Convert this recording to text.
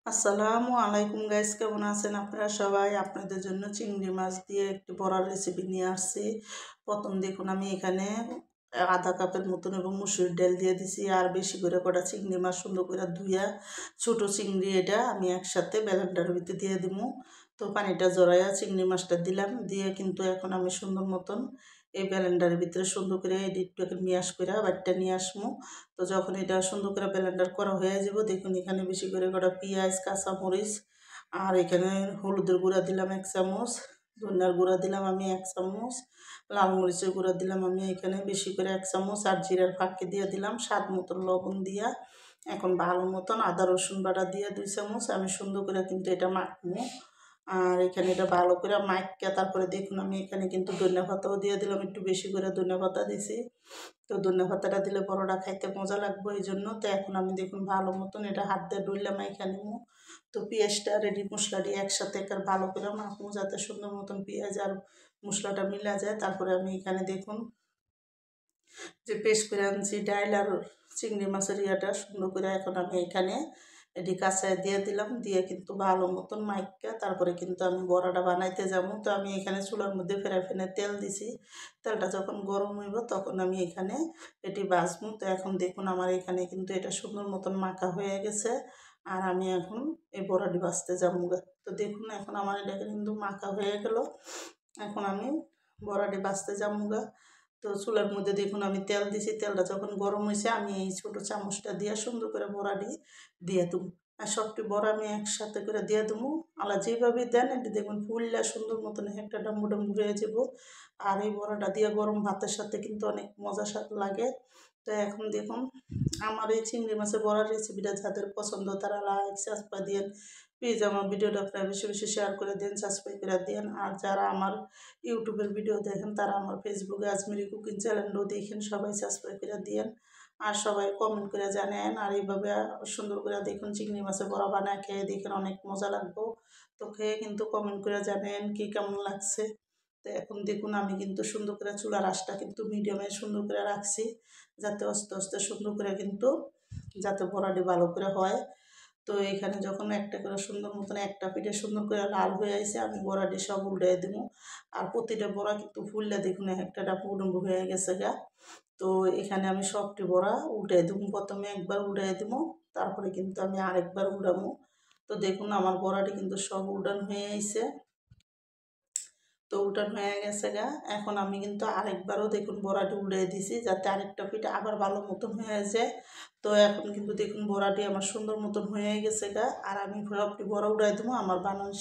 আসসালামু আলাইকুম গাইস, কেমন আছেন আপনারা সবাই? আপনাদের জন্য চিংড়ি মাছ দিয়ে একটি বড়ার রেসিপি নিয়ে আসছি। প্রথম দেখুন আমি এখানে আধা কাপের মতন এবং মুসুরির ডাল দিয়ে দিছি, আর বেশি করে কটা চিংড়ি মাছ সুন্দর করে ধুইয়া ছোট চিংড়ি এটা আমি একসাথে ব্লেন্ডারের ভিতরে দিয়ে দিব। তো পানিটা জড়াইয়া চিংড়ি মাছটা দিলাম, দিয়ে কিন্তু এখন আমি সুন্দর মতন এই ব্লেন্ডারের ভিতরে সুন্দর করে একটু মিয়াস করে বাটটা নিয়ে আসবো। তো যখন এটা সুন্দর করে ব্লেন্ডার করা হয়ে যাব, দেখুন এখানে বেশি করে কটা পেঁয়াজ, কাঁচামরিচ, আর এখানে হলুদের গুঁড়া দিলাম 1 চামচ, ধনিয়ার গুঁড়া দিলাম আমি 1 চামচ, লাল মরিচের গুঁড়া দিলাম আমি এখানে বেশি করে 1 চামচ, আর জিরার ফাঁকি দিয়ে দিলাম স্বাদ মতন লবণ দিয়া। এখন ভালো মতন আদা রসুন বাটা দিয়ে 2 চামচ আমি সুন্দর করে কিন্তু এটা মাখবো। আর এখানে এটা ভালো করে মাখিয়ে তারপরে দেখুন আমি এখানে কিন্তু ধনিয়া পাতাও দিয়ে দিলাম, একটু বেশি করে ধনিয়া পাতা দিছি। তো ধনিয়া পাতাটা দিলে বড়টা খাইতে মজা লাগবে এই জন্য। তো এখন আমি দেখুন ভালো মতন এটা হাত দিয়ে ডুললাম এখানে। তো পেঁয়াজটা রেডি মশলাটি একসাথে একবার ভালো করে মাখবো যাতে সুন্দর মতন পেঁয়াজ আর মশলাটা মিলা যায়। তারপরে আমি এখানে দেখুন যে পেস্ট করে আনছি ডাল আর চিংড়ি মাছের ইয়াটা সুন্দর করে এখন আমি এখানে এটি কাঁচায় দিয়ে দিলাম, দিয়ে কিন্তু ভালো মতন মাইকা তারপরে কিন্তু আমি বড়াটা বানাইতে যাবো। তো আমি এখানে চুলার মধ্যে ফেনে তেল দিছি, তেলটা যখন গরম হইব তখন আমি এখানে এটি ভাজবো। তো এখন দেখুন আমার এখানে কিন্তু এটা সুন্দর মতন মাখা হয়ে গেছে, আর আমি এখন এই বড়াটি ভাজতে যাবো। তো দেখুন এখন আমার এটা কিন্তু মাখা হয়ে গেল, এখন আমি বড়াটি ভাজতে যাবো। তো চুলার মধ্যে দেখুন আমি তেল দিছি, তেলটা যখন গরম হয়েছে আমি এই ছোটো চামচটা দিয়ে সুন্দর করে বড়াটি দিয়ে দেবো। আর সবটি বড়া আমি একসাথে করে দিয়ে দেবো। আলা যেভাবে দেন এটি দেখুন ফুললা সুন্দর মতন একটা ডাম্বু ডাম্বু হয়ে যাব। আর এই বড়াটা দিয়ে গরম ভাতের সাথে কিন্তু অনেক মজা লাগে। তো এখন দেখুন আমার এই চিংড়ি মাছের বড়ার রেসিপিটা যাদের পছন্দ তারা লাইক সাবস্ক্রাইব দিন। প্লিজ আমার ভিডিওটা আপনারা বেশি বেশি শেয়ার করে দিন, সাবস্ক্রাইব করে দিন। আর যারা আমার ইউটিউবের ভিডিও দেখেন তারা আমার ফেসবুকে আজমেরি কুকিং চ্যানেলও দেখেন, সবাই সাবস্ক্রাইব করে দিন। আর সবাই কমেন্ট করে জানেন। আর এইভাবে সুন্দর করে দেখুন চিংড়ি মাছের বড়া বানায় খেয়ে দেখেন অনেক মজা লাগবে। তো খেয়ে কিন্তু কমেন্ট করে জানেন কি কেমন লাগছে। তো এখন দেখুন আমি কিন্তু সুন্দর করে চুলার আঁচটা কিন্তু মিডিয়ামে সুন্দর করে রাখছি, যাতে আস্তে আস্তে সুন্দর করে কিন্তু যাতে বড়াটি ভালো করে হয়। তো এখানে যখন একটা করে সুন্দর মতন একটা পিঠে সুন্দর করে লাল হয়ে আসে আমি বড়াটি সব উল্টাই দেবো। আর প্রতিটা বড়া কিন্তু ফুললে দেখুন একটা পুরুম্বু হয়ে গেছে গা। তো এখানে আমি সবটি বড়া উল্টাই দেবো, প্রথমে একবার উল্টাই দেবো তারপরে কিন্তু আমি আরেকবার উল্টাবো। তো দেখুন আমার বড়াটি কিন্তু সব উল্টান হয়ে আইছে। তো উল্টান হয়ে গেছে গা, এখন আমি কিন্তু আরেকবারও দেখুন বড়াটি উল্টে দিছি যাতে আরেকটা পিঠা আবার ভালো মতন হয়ে যায়। তো এখন কিন্তু দেখুন বড়াটি আমার সুন্দর মতন হয়ে গেছে গা, আর আমি সবটি বড়া উল্টাই দেবো আমার বানানো